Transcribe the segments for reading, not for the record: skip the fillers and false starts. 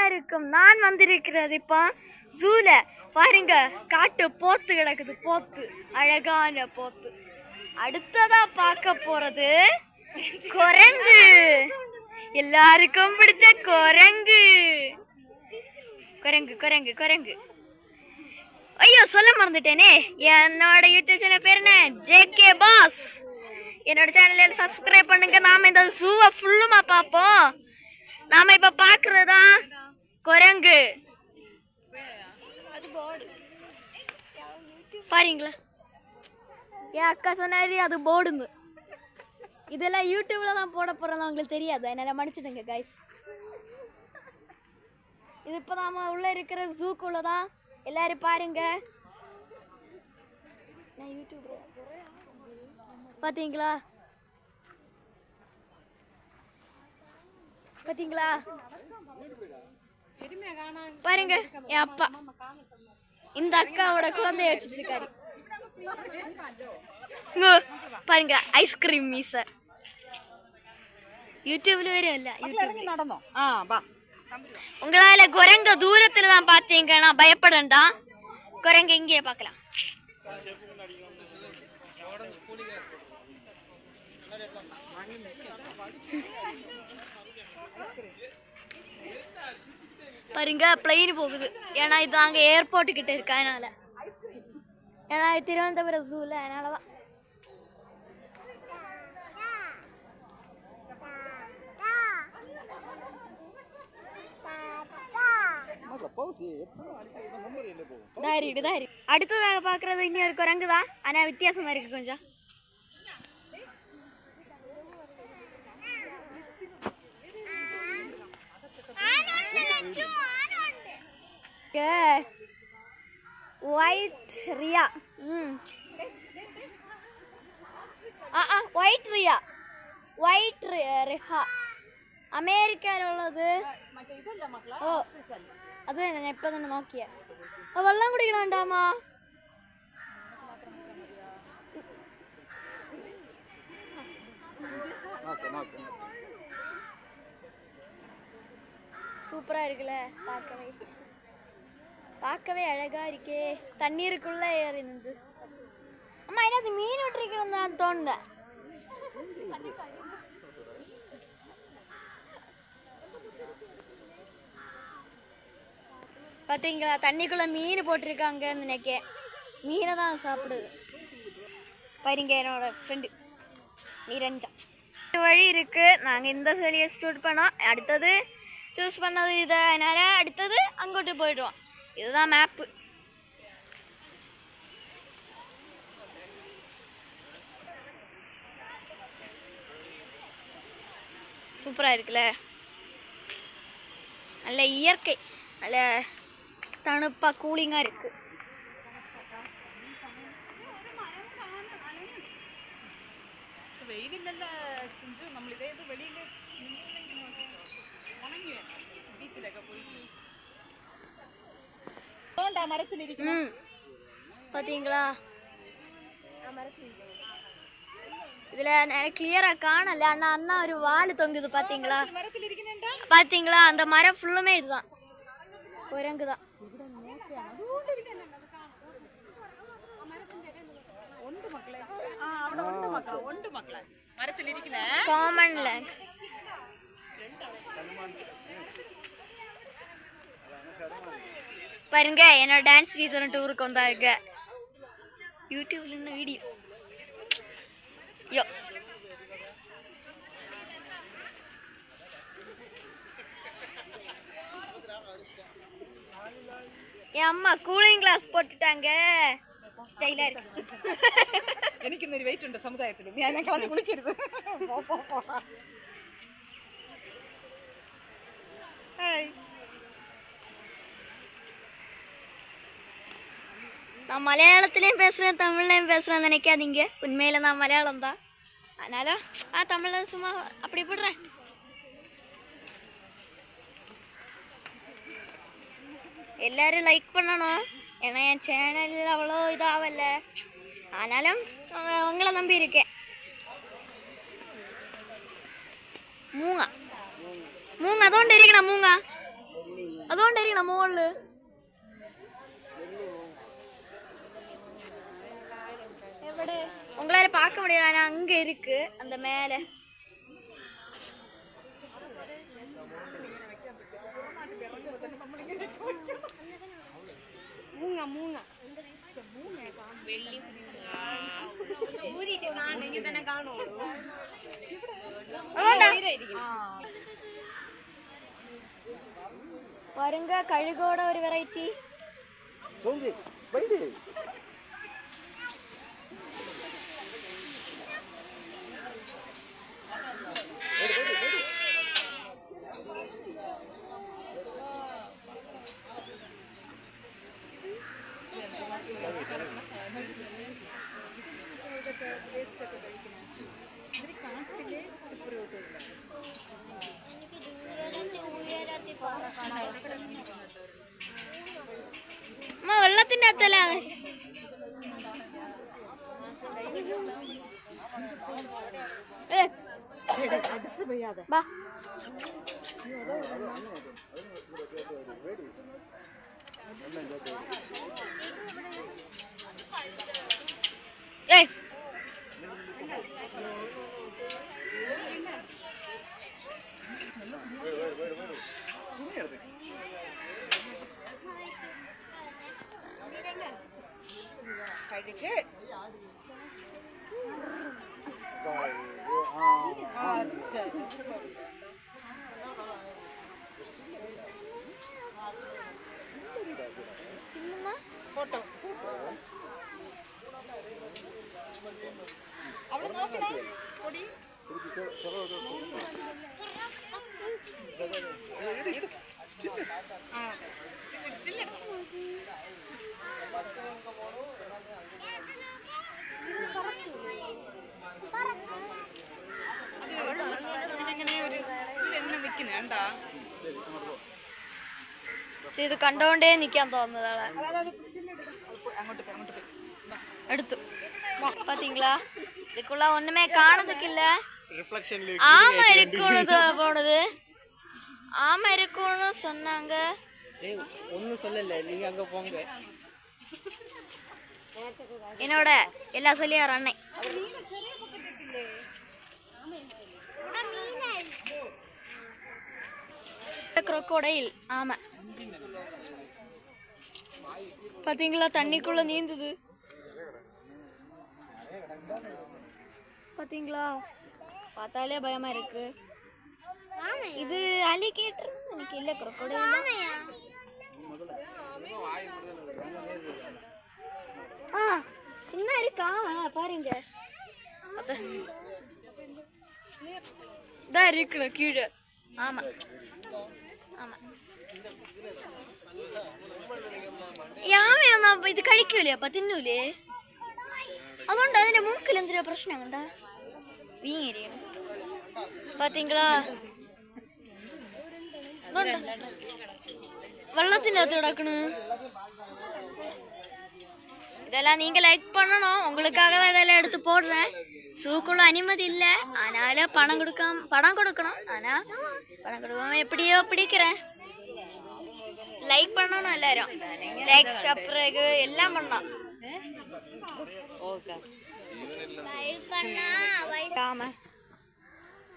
எல்லாருக்கும் நான் வந்திருக்கிறது இப்போ ஜூல பாருங்க, காட்டு போத்து கிடக்குது. போத்து, அழகான போத்து. அடுத்ததா பார்க்க போறது குரங்கு. எல்லாருக்கும் பிடிச்ச குரங்கு. குரங்கு குரங்கு குரங்கு. ஐயோ, சொல்ல மறந்துட்டேனே. என்னோட யூடியூப் சேனல் பேர் என்ன? JK boss. என்னோட சேனல் சப்ஸ்கிரைப் பண்ணுங்க. நாம இந்த ஜூவை ஃபுல்லுமா பார்ப்போம். நாம இப்ப பாக்குறதா குரங்கு. பாருங்களா, என் அக்கா சொன்னாரு அது போடுங்க. இதெல்லாம் யூடியூப்ல தான் போட போறதா உங்களுக்கு தெரியாது, என்னால மன்னிச்சுடுங்க கைஸ். இது இப்போ நாம உள்ள இருக்கிற ஜூக்குள்ளதான். எல்லாரும் பாருங்க. நான் யூடியூப் பாத்தீங்களா பாத்தீங்களா பாருங்க, என் அப்பா இந்த அக்காவோட குழந்தைய வச்சுட்டு இருக்காரு. பாருங்க, ஐஸ்கிரீம் மீச. யூடியூப்ல வரும் இல்ல, உங்களால குரங்க தூரத்துல தான் பாத்தீங்கன்னா பயப்படண்டா. குரங்க இங்கே பார்க்கலாம். பாருங்க, பிளைன் போகுது. ஏன்னா இது அங்கே ஏர்போர்ட் கிட்ட இருக்கு, அதனால. ஏன்னா திருவனந்தபுரம் ஜூல, அதனாலதான். அடுத்ததாக பாக்குறது இன்னொரு குரங்கு தான், ஆனா வித்தியாசமா இருக்கு கொஞ்சம். ஒயிட் ரியா. ஒயிட் ரியா, ஒயிட் ரிஹா. அமெரிக்காவில் உள்ளது. ஓ, அது நான் இப்போ தானே நோக்கிய. வெள்ளம் குடிக்கலாம்டாமா. சூப்பரா இருக்குல்ல, பார்க்கவே அழகா இருக்கே. தண்ணீருக்குள்ள ஏறி நின்று. அம்மா, என்ன மீன் விட்டுருக்கணும் தான் தோணுத. பார்த்தீங்களா, தண்ணிக்குள்ள மீன் போட்டிருக்காங்கன்னு நினைக்க. மீனை தான் சாப்பிடுது. பாருங்க, என்னோட ஃப்ரெண்டு நிரஞ்சா. வழி இருக்கு. நாங்கள் இந்த வழியை ஸ்டூட் பண்ணோம். அடுத்தது சூஸ் பண்ணது இதை, அதனால அடுத்தது அங்கோட்டு போயிடுவோம். இதுதான் மேப்பு. சூப்பராக இருக்குல்ல, நல்ல இயற்கை, நல்ல தணுப்பாக கூலிங்காக இருக்கு. பாத்தீங்களா, இதுல நிறைய கிளியரா காணல. ஆனா அண்ணா ஒரு வால் தொங்குது. பாத்தீங்களா பாத்தீங்களா, அந்த மரம் ஃபுல்லுமே இதுதான், குரங்குதான். காமன்ல பாருங்க, என்னோட டான்ஸ் டீச்சர் டூருக்கு வந்தாங்க. யூடியூப்ல என்ன வீடியோ. யோ, என் அம்மா கூலிங் கிளாஸ் போட்டுட்டாங்க. ஸ்டைலா இருக்கு. எனக்கு இன்னொரு வெயிட் உண்டு சமுதாயத்துல. நீ எனக்கு வந்து குளிக்கிறது. ஹாய், நான் மலையாளத்துலேயும் பேசுகிறேன், தமிழ்லையும் பேசுகிறேன்னு நினைக்காதீங்க. உண்மையில் நான் மலையாளம் தான், அதனால தமிழில் சும்மா அப்படி போடுறேன். எல்லாரும் லைக் பண்ணணும். ஏன்னா என் சேனல் அவ்வளோ இதாகல, ஆனாலும் உங்களை நம்பி இருக்கேன். மூங்க மூங்க അതുകൊണ്ട് ഇരിക്കണം മൂങ്ങ അതുകൊണ്ടായിരിക്കും നമ്മ മുകളില് உங்களால பார்க்க முடியாது. ஆனா அங்க இருக்கு அந்த மேல. மூங்க மூங்க வெள்ளி ஊரிட்டு நான் இங்க தான காணோம். பாருங்க கழுகோட ஒரு வெரைட்டி. വെള്ളത്തിന്റെ അകത്തല്ലേ ബാ ഏയ് ഫോട്ടോ അവിടെ നോക്കണേ പൊടി പക്ഷെ ഇത് കണ്ടോണ്ടേ നിക്കാൻ തോന്നുന്നതാണ്. எடுத்து பாத்தீங்களா இதுக்குள்ள ஒண்ணுமே காணதுக்கு இல்ல. ஆமா இருக்குன்னு போனது. ஆமா இருக்குன்னு சொன்னாங்க. ஒன்னும் சொல்லல, நீங்க அங்க போங்க. என்னோட எல்லா சொல்லியார் அண்ணே crocodile. ஆமா பாத்தீங்களா தண்ணிக்குள்ள நீந்துது. பாத்தீங்களா பார்த்தாலே பயமா இருக்கு. இது அலிகேட்டர் எனக்கு இல்ல crocodile. இன்னும் இருக்கா பாருங்க. இதா இருக்கு கீழே. ஆமா ஆமா യാമ ഇത് കഴിക്കൂലേ അപ്പൊ തിന്നൂലേ? അതുകൊണ്ട് അതിന്റെ മൂക്കിൽ എന്തിനാ പ്രശ്നം കണ്ടാ വീങ്ങിരിക്കണം. പാത്തീங்களா வெள்ளத்தின் அகத்து கிடக்கணு. இதெல்லாம் நீங்க லைக் பண்ணணும். உங்களுக்காக தான் இதெல்லாம் எடுத்து போடுறேன். சூக்குள்ள அனுமதி இல்லை, அதனால பணம் கொடுக்கணும். ஆனா பணம் கொடுக்காம எப்படியோ பிடிக்கிறேன். லைக் பண்ணணும் எல்லாரும். லைக் சப்ஸ்கிரைப் எல்லாம் பண்ணலாம்.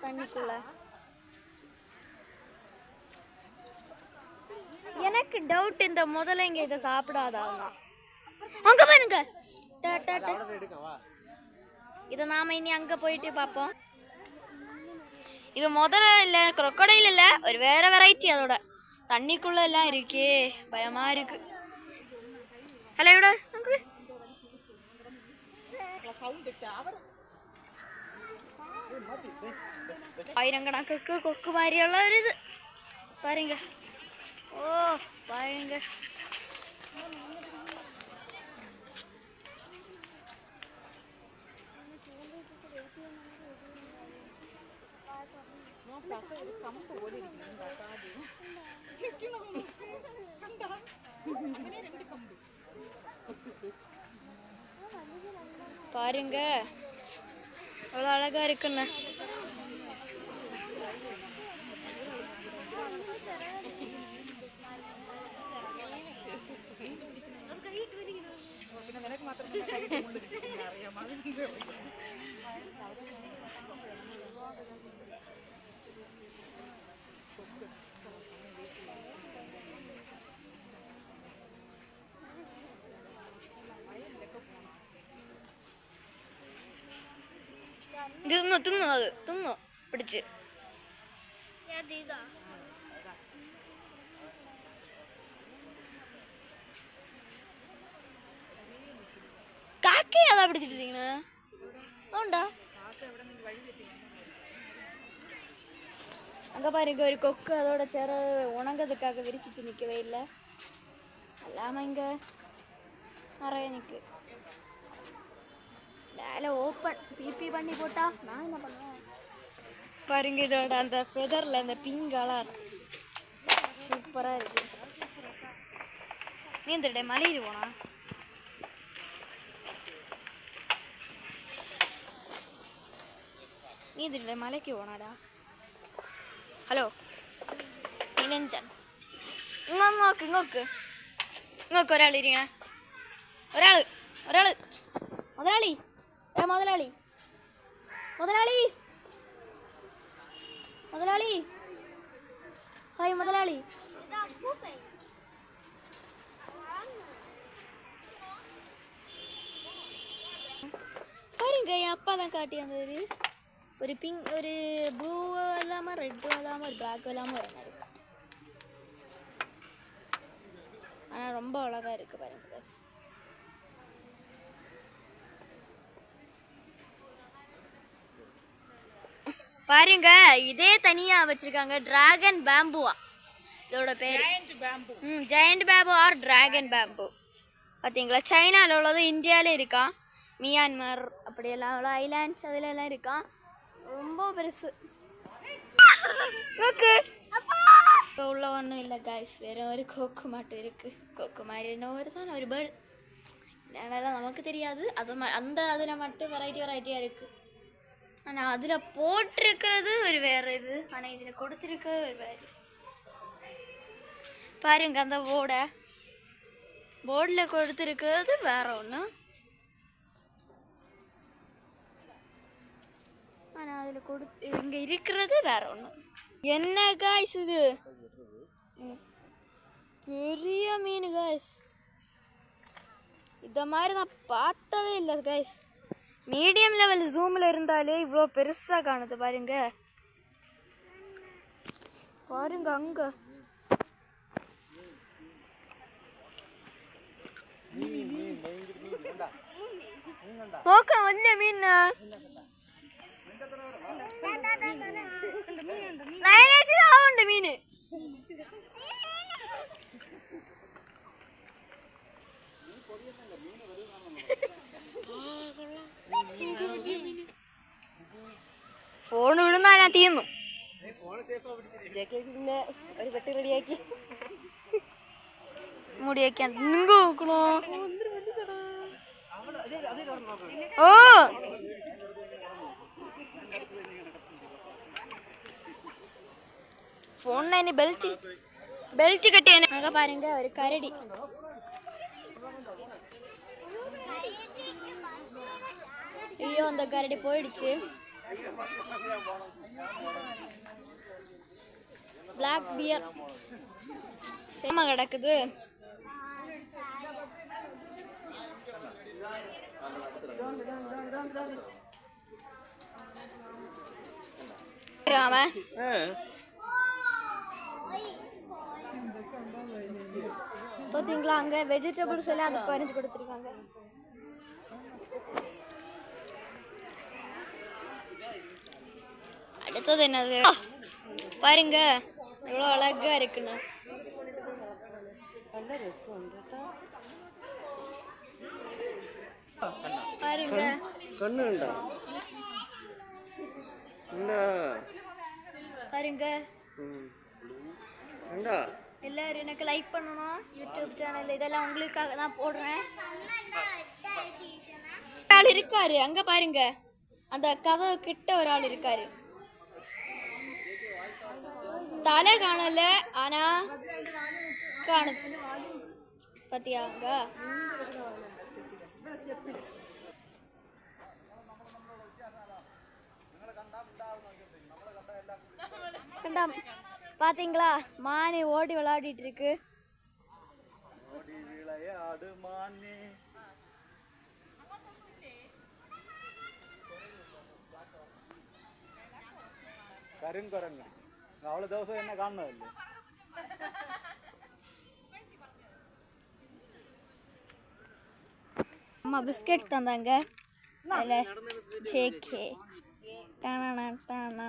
தண்ணிக்குள்ள எனக்கு டவுட், இந்த முதலைங்க இதை சாப்பிடாதாங்க. அங்க பாருங்க, இதை நாம இனி அங்க போயிட்டு பார்ப்போம். இது முதல்ல இல்ல, crocodile இல்ல, ஒரு வேற வெரைட்டி. அதோட தண்ணிக்குள்ள எல்லாம் இருக்கே, பயமா இருக்கு. ஹலோ இவட ஆயிரக்கணக்கு கொக்கு மாதிரிയുള്ള ஒரு இது பாருங்க. ஓ பாருங்க, பாருங்க அவ்வளோ அழகா இருக்குன்னு. തിന്നു തിന്നു അത് തിന്നു പിടിച്ച് കാക്കയാ പിടിച്ചിട്ടിരിക്കണത് അതുകൊണ്ടാ அங்கே பாருங்க ஒரு கொக்கு அதோட சேர உணங்கிறதுக்காக விரிச்சிட்டு நிற்கவே இல்லை எல்லாமே இங்கே நிறைய நிற்கு வேலை ஓப்பன் பிபி பண்ணி போட்டா நான் என்ன பண்ணுவேன் பாருங்க இதோட அந்த ஃபெதரில் அந்த பிங்க் கலர் சூப்பராக இருக்கு நீ இந்த மலையில் போனா நீ இந்த மலைக்கு போனாடா ഹലോ നിരഞ്ജൻ ഇങ്ങോക്ക് ഇങ്ങോക്ക് ഇങ്ങോക്ക് ഒരാൾ ഇരിക്കണേ ഒരാൾ മുതലാളി മുതലാളി മുതലാളി മുതലാളി ഹായ് മുതലാളി பாருங்க என் அப்பா தான் காட்டி வந்தது ஒரு பிங்க் ஒரு ப்ளூ இல்லாமல் ரெட்டும் இல்லாமல் ஒரு பிளாக்கும் இல்லாமல் ஒரு மாதிரி இருக்கு ஆனால் ரொம்ப அழகாக இருக்குது பாருங்க பஸ் பாருங்க இதே தனியாக வச்சுருக்காங்க ட்ராகன் பேம்புவா இதோட பேர் giant bamboo or dragon bamboo பார்த்தீங்களா சைனாவில் உள்ளதும் இந்தியாவிலே இருக்கான் மியான்மர் அப்படியெல்லாம் உள்ள ஐலாண்ட்ஸ் அதிலெல்லாம் இருக்கான் ரொம்ப பெருசு இப்போ உள்ள ஒன்றும் இல்லை காய்ஸ் வேறு ஒரு கொக்கு மட்டும் இருக்குது கொக்கு மாதிரி என்ன ஒரு பேர்டு என்னெல்லாம் நமக்கு தெரியாது அது அந்த அதில் மட்டும் வெரைட்டியாக இருக்குது ஆனால் அதில் போட்டிருக்கிறது ஒரு வேறு இது ஆனால் இதில் கொடுத்துருக்கிறது ஒரு வேறு பாருங்க அந்த போர்டில் கொடுத்துருக்கிறது வேற ஒன்று ஆனால் அதில் இங்கே இருக்கிறது வேற ஒன்று என்ன காய்ஸ் இது பெரிய மீன் காய்ஸ் இந்த மாதிரி நான் பார்த்ததே இல்லை காய்ஸ் மீடியம் லெவல் ஜூமில் இருந்தாலே இவ்வளோ பெருசாக காணுது பாருங்க பாருங்க அங்கே നോക്കണം വലിയ മീനാ ആവുണ്ട് മീന് ഫോൺ വിടുന്ന ഞാൻ തീർന്നു പിന്നെ ഒരു പെട്ടി റെഡിയാക്കി മുടി വയ്ക്കാൻ നിങ്ങൾക്ക് നോക്കണോ ഓ ഫോണിന് അതിന് ബെൽറ്റ് കെട്ടിയാണ് ആകെ പാരുങ്ക ഒരു കരടി ஐயோ அந்த கரடி போயிடுச்சு பிளாக் பியர் சேம கிடக்குது அவன் பார்த்தீங்களா அங்க வெஜிடபிள்ஸ் எல்லாம் அது பறிஞ்சு கொடுத்துருக்காங்க அடுத்தது என்னது பாருங்க எவ்வளோ அழகா இருக்குன்னு பாருங்க பாருங்க எல்லாரும் எனக்கு லைக் பண்ணணும் யூடியூப் சேனல் இதெல்லாம் உங்களுக்காக தான் போடுறேன் ஆள் இருக்காரு அங்க பாருங்க அந்த கதவு கிட்ட ஒரு ஆள் இருக்காரு தலை காணல ஆனா காணுது பாத்தியாங்க கண்டா பாத்தீங்களா மானு ஓடி விளையாடிட்டு இருக்கு. கருங்குரங்கு அவ்வளவு தோசை என்ன காணல. அம்மா பிஸ்கெட் தந்தாங்க. அதில் ஜேகே டானா டானா.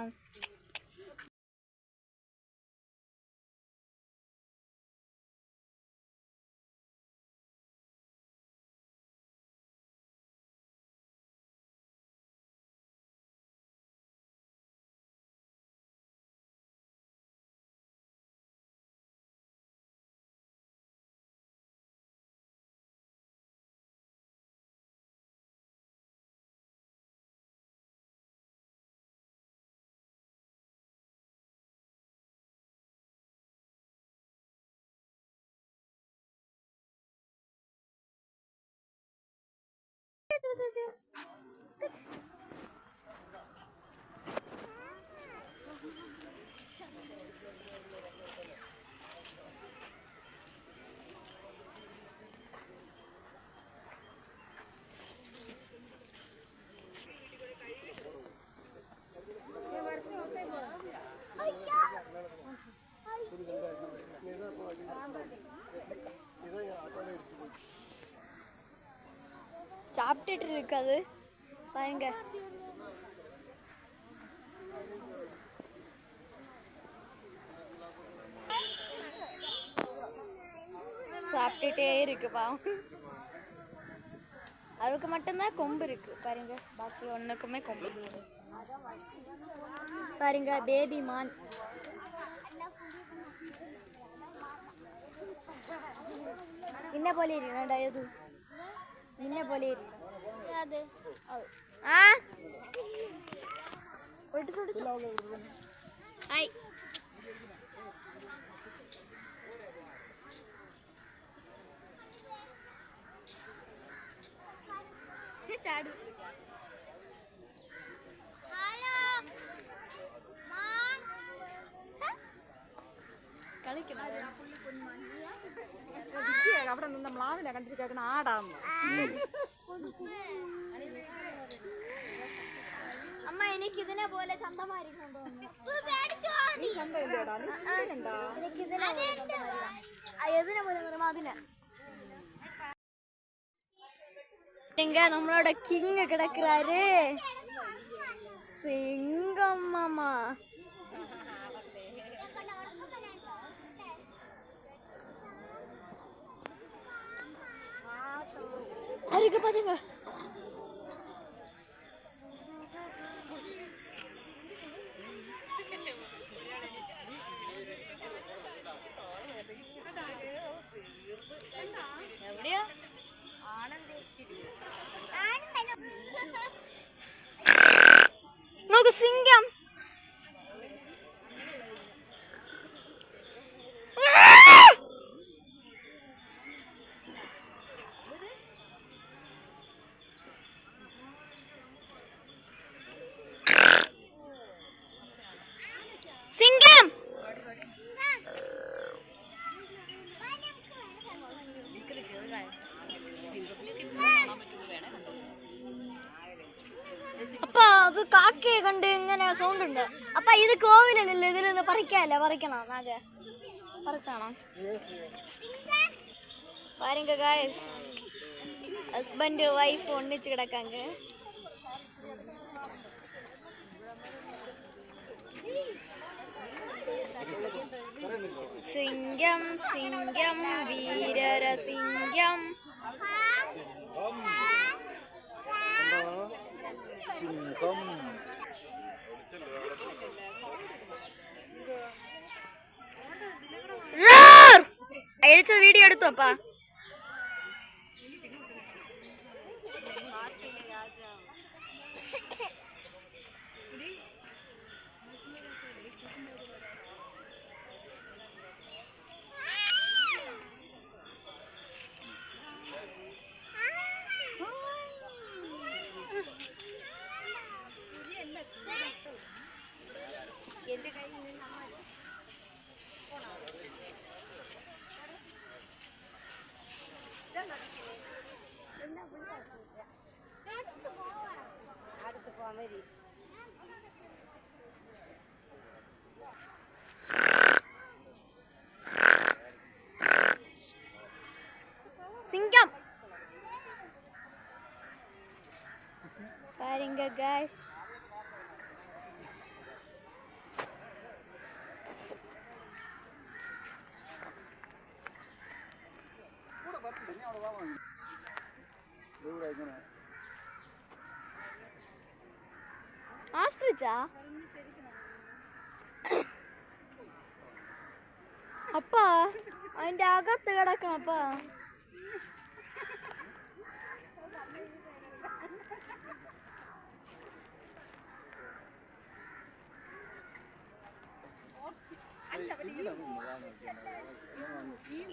சாப்பிட்டுட்டு இருக்காது பாருங்க. சாப்பிட்டுட்டே இருக்கு பாவம். அதுக்கு மட்டும்தான் கொம்பு இருக்கு பாருங்க, பாக்கி ஒண்ணுக்குமே கொம்பு பாருங்க. பேபி மான் നിന്നെ പോലെ ഇരിക്കണ ഇത് നിന്നെ പോലെ ചാടു. കളിക്കണം അവിടെ നിന്ന് മ്ലാവിനെ കണ്ടിട്ട് കേൾക്കണ ആടാന്ന്. അമ്മ എനിക്ക് ഇതിനെ പോലെ ചന്തമായിരിക്കും. എതിനെ പോലെ അതിനെ இங்க நம்மளோட கிங் கிடக்குறாரு, சிங்கம் மாமா. அருகு பாருங்க. എവിടെയാ നോക്ക് സിംഗം. സിംഗം അപ്പ അത് കാക്കയെ കണ്ട് ഇങ്ങനെ സൗണ്ട് ഉണ്ട്. അപ്പ ഇത് കോവിലല്ലേ, ഇതിൽ നിന്ന് പറിക്കാല്ലേ? പറിക്കണോ? നാഗ പറിച്ചാണോ? பாருங்க गाइस, ஹஸ்பண்ட் வைஃப் ஒன்னிச்சு கிடக்காங்க. சிங்கம் சிங்கம் வீரர சிங்கம். അഴിച്ച വീഡിയോ എടുത്തു അപ്പാ. എന്റെ കയ്യിൽ നിന്ന് guys. Ostrich-ആ? അപ്പാ അതിന്റെ അകത്ത് കിടക്കണം അപ്പാ.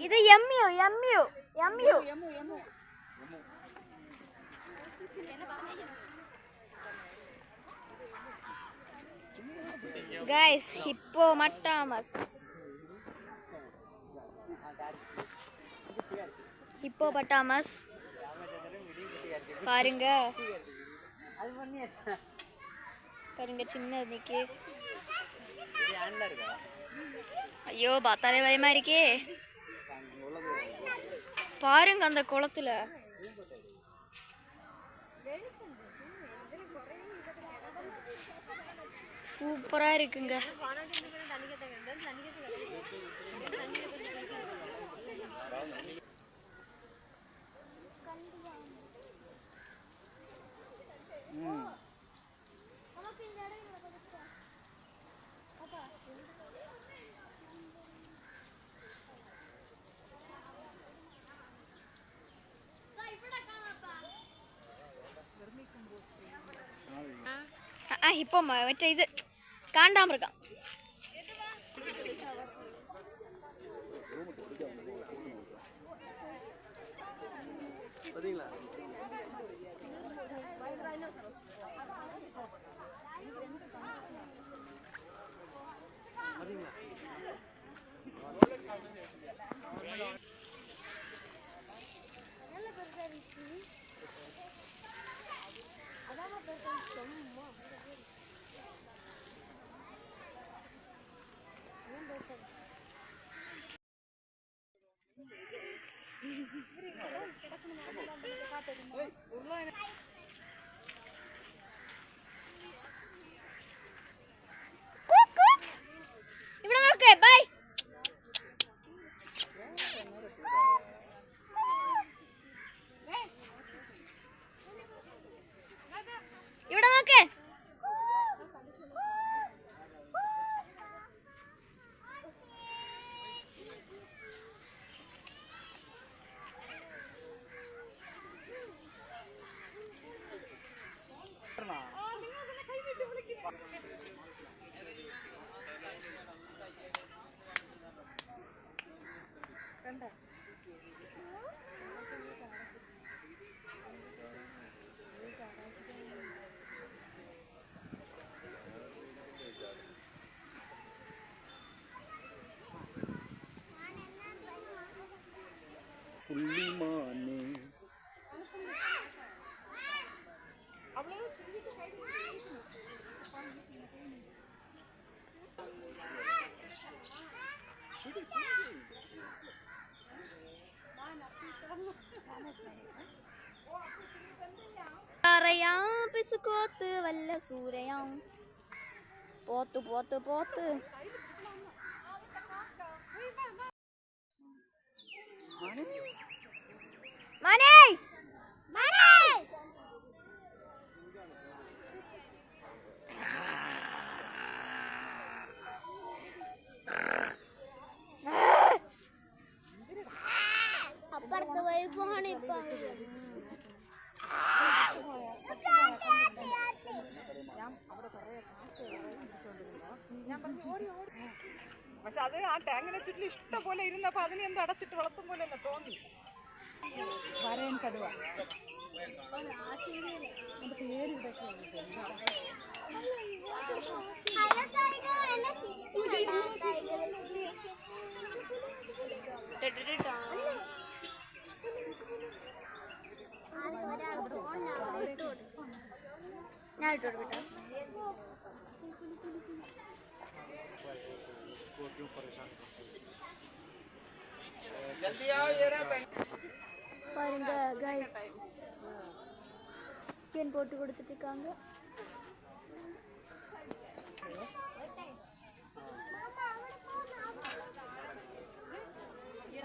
ഇത് യമ്മിയോ യമ്മിയോ യമ്മിയോ ഗൈസ് ഹിപ്പോമട്ടാമസ്. ஹிப்போபட்டாமஸ் பாருங்க பாருங்க சின்ன நிக்கு. ஐயோ பார்த்தாலே பயமா இருக்கே. பாருங்க அந்த குளத்துல சூப்பரா இருக்குங்க. இப்போ மற்ற இது காண்டாம இருக்கான். ഇവിടെ നോക്കേ ബൈ. ഇവിടെ നോക്കേ. പിസുക്കോത്ത് വല്ല സൂരയാം പോത്ത് പോത്ത് പോത്ത്. മണി മണി അപ്പുറത്ത് പോയി പോണി. ഇപ്പൊ പക്ഷെ അത് ആ ടാങ്കിനെ ചുറ്റിലും ഇഷ്ടം പോലെ ഇരുന്നപ്പോ അതിനെ എന്തോ അടച്ചിട്ട് വളർത്തും പോലെ തന്നെ തോന്നി. വരയൻ കടുവ ഞാൻ ഇട്ടോട് കേട്ടോ. பாருங்க गाइस சிக்கன் போட்டு கொடுத்துட்டு இருக்காங்க.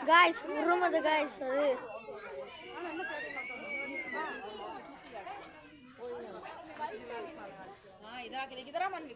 ഗായ്സ് ഉറുമത് ഗായ്സ് അത് ഇതാക്കി ഇതറാ മണ്ണി